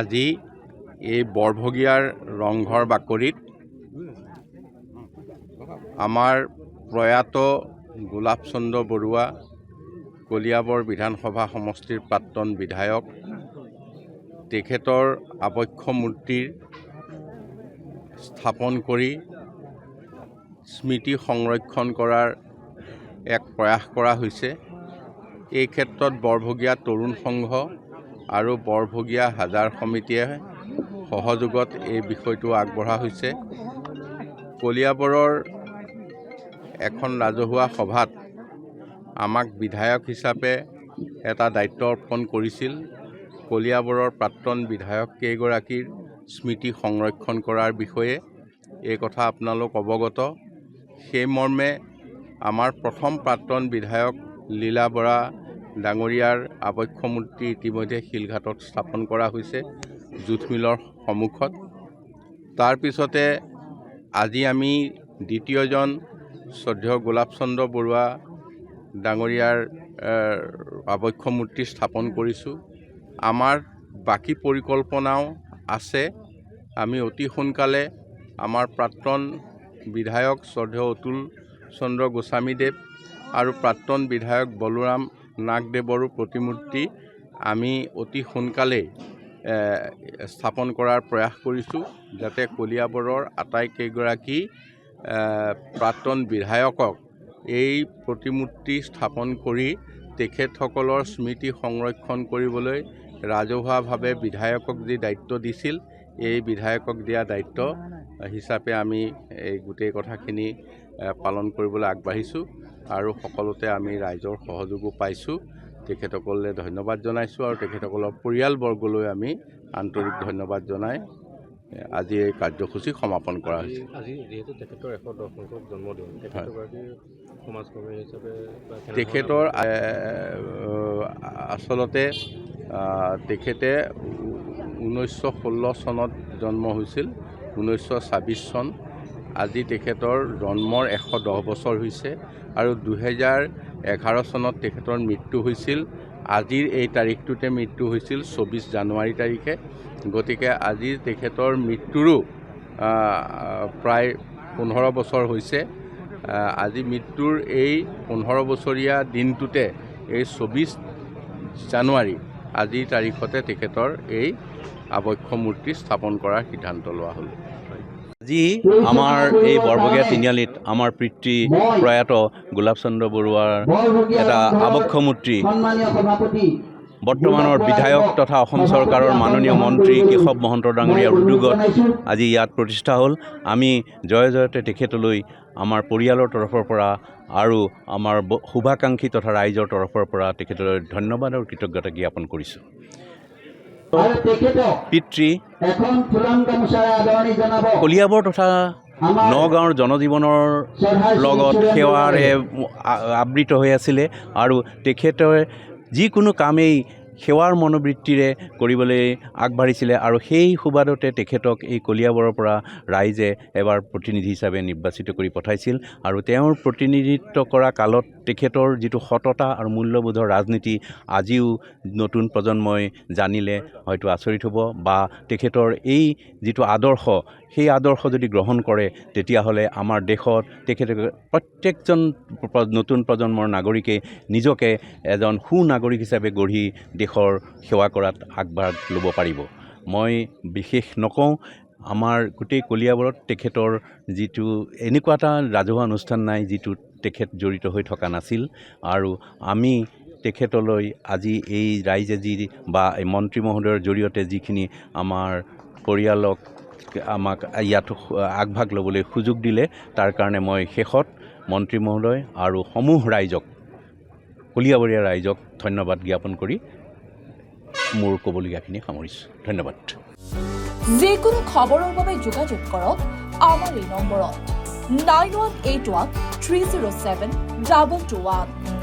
আজি এই বৰভগীয়াৰ ৰংঘৰ বাকৰিত আমাৰ প্ৰয়াত গোলাপ চন্দ্ৰ বৰুৱা কলিয়াবৰ বিধানসভা সমষ্টিৰ প্ৰাক্তন বিধায়ক তেখেতৰ আবক্ষ মূৰ্তিৰ স্থাপন কৰি স্মৃতি সংৰক্ষণ কৰাৰ এক প্ৰয়াস কৰা হৈছে। এই ক্ষেত্ৰত বৰভগীয়া তৰুণ সংঘ আৰু বৰভগীয়া হাজাৰ সমিতিয়ে সহযোগত এই বিষয়টো আগবঢ়া হৈছে। কলিয়াবৰৰ এখন ৰাজহুৱা সভাত আমাক বিধায়ক হিচাপে এটা দায়িত্ব অৰ্পণ কৰিছিল। কলিয়াবৰৰ প্ৰাক্তন বিধায়ক কেইগৰাকীৰ স্মৃতি সংৰক্ষণ কৰাৰ বিষয়ে এই কথা আপোনালোক অৱগত। সেই মৰ্মে আমাৰ প্ৰথম প্ৰাক্তন বিধায়ক লীলা বৰা ডাঙৰীয়াৰ আবক্ষ মূৰ্তি ইতিমধ্যে শিলঘাটত স্থাপন কৰা হৈছে জুথ মিলৰ সন্মুখত। তাৰ পিছতে আজি আমি দ্বিতীয়জন শ্ৰদ্ধেয় গোলাপ চন্দ্ৰ বৰুৱা ডাঙৰীয়াৰ আবক্ষ মূৰ্তি স্থাপন কৰিছোঁ। আমাৰ বাকী পৰিকল্পনাও আছে। আমি অতি সোনকালে আমাৰ প্ৰাক্তন বিধায়ক শ্ৰদ্ধেয় অতুল চন্দ্ৰ গোস্বামীদেৱ আৰু প্ৰাক্তন বিধায়ক বলোৰাম নাগদেৱৰো প্ৰতিমূৰ্তি আমি অতি সোনকালেই স্থাপন কৰাৰ প্ৰয়াস কৰিছোঁ, যাতে কলিয়াবৰৰ আটাইকেইগৰাকী প্ৰাক্তন বিধায়কক এই প্ৰতিমূৰ্তি স্থাপন কৰি তেখেতসকলৰ স্মৃতি সংৰক্ষণ কৰিবলৈ ৰাজহুৱাভাৱে বিধায়কক যি দায়িত্ব দিছিল, এই বিধায়কক দিয়া দায়িত্ব হিচাপে আমি এই গোটেই কথাখিনি পালন কৰিবলৈ আগবাঢ়িছোঁ আৰু সকলোতে আমি ৰাইজৰ সহযোগো পাইছোঁ। তেখেতসকললৈ ধন্যবাদ জনাইছোঁ আৰু তেখেতসকলৰ পৰিয়ালবৰ্গলৈ আমি আন্তৰিক ধন্যবাদ জনাই আজি এই কাৰ্যসূচী সমাপন কৰা হৈছে। আজি যিহেতু তেখেতৰ ১১০ সংখ্যক জন্মদিন, সমাজকৰ্মী হিচাপে তেখেতৰ আচলতে তেখেতে 1916 চনত জন্ম হৈছিল, 1926 চন। আজি তেখেতৰ জন্মৰ 110 বছৰ হৈছে আৰু 2011 চনত তেখেতৰ মৃত্যু হৈছিল। আজিৰ এই তাৰিখটোতে মৃত্যু হৈছিল 24 জানুৱাৰী তাৰিখে। গতিকে আজি তেখেতৰ মৃত্যুৰো প্ৰায় 15 বছৰ হৈছে। আজি মৃত্যুৰ এই 15 বছৰীয়া দিনটোতে এই 24 জানুৱাৰী আজিৰ তাৰিখতে তেখেতৰ এই আবক্ষ মূৰ্তি স্থাপন কৰাৰ সিদ্ধান্ত লোৱা হ'ল। আজি আমাৰ এই বৰভগীয়া তিনিআলিত আমাৰ পিতৃ প্ৰয়াত গোলাপ চন্দ্ৰ বৰুৱাৰ এটা আবক্ষ মূৰ্তি বৰ্তমানৰ বিধায়ক তথা অসম চৰকাৰৰ মাননীয় মন্ত্ৰী কেশৱ মহন্ত ডাঙৰীয়াৰ উদ্যোগত আজি ইয়াত প্ৰতিষ্ঠা হ'ল। আমি জয় জয়তে তেখেতলৈ আমাৰ পৰিয়ালৰ তৰফৰ পৰা আৰু আমাৰ শুভাকাংক্ষী তথা ৰাইজৰ তৰফৰ পৰা তেখেতলৈ ধন্যবাদ আৰু কৃতজ্ঞতা জ্ঞাপন কৰিছোঁ। পিতৃ কলিয়াবৰ তথা নগাঁৱৰ জনজীৱনৰ লগত সেৱাৰে আবৃত হৈ আছিলে আৰু তেখেতে যিকোনো কামেই সেৱাৰ মনোবৃত্তিৰে কৰিবলৈ আগবাঢ়িছিলে আৰু সেই সুবাদতে তেখেতক এই কলিয়াবৰৰ পৰা ৰাইজে এবাৰ প্ৰতিনিধি হিচাপে নিৰ্বাচিত কৰি পঠাইছিল আৰু তেওঁৰ প্ৰতিনিধিত্ব কৰা কালত তেখেতৰ যিটো সততা আৰু মূল্যবোধৰ ৰাজনীতি আজিও নতুন প্ৰজন্মই জানিলে হয়তো আচৰিত হ'ব, বা তেখেতৰ এই যিটো আদৰ্শ সেই আদৰ্শ যদি গ্ৰহণ কৰে তেতিয়াহ'লে আমাৰ দেশত তেখেতে প্ৰত্যেকজন নতুন প্ৰজন্মৰ নাগৰিকে নিজকে এজন সুনাগৰিক হিচাপে গঢ়ি দেশৰ সেৱা কৰাত আগভাগ ল'ব পাৰিব। মই বিশেষ নকওঁ, আমাৰ গোটেই কলিয়াবৰত তেখেতৰ যিটো এনেকুৱা এটা ৰাজহুৱা অনুষ্ঠান নাই যিটোত তেখেত জড়িত হৈ থকা নাছিল আৰু আমি তেখেতলৈ আজি এই ৰাইজে যি বা এই মন্ত্ৰী মহোদয়ৰ জৰিয়তে যিখিনি আমাৰ পৰিয়ালক আমাক ইয়াত আগভাগ ল'বলৈ সুযোগ দিলে তাৰ কাৰণে মই শেষত মন্ত্ৰী মহোদয় আৰু সমূহ ৰাইজক, কলিয়াবৰীয়া ৰাইজক ধন্যবাদ জ্ঞাপন কৰি মোৰ ক'বলগীয়াখিনি সামৰিছোঁ। ধন্যবাদ। যিকোনো খবৰৰ বাবে যোগাযোগ কৰক আমাৰ এই নম্বৰত 9181 307 221।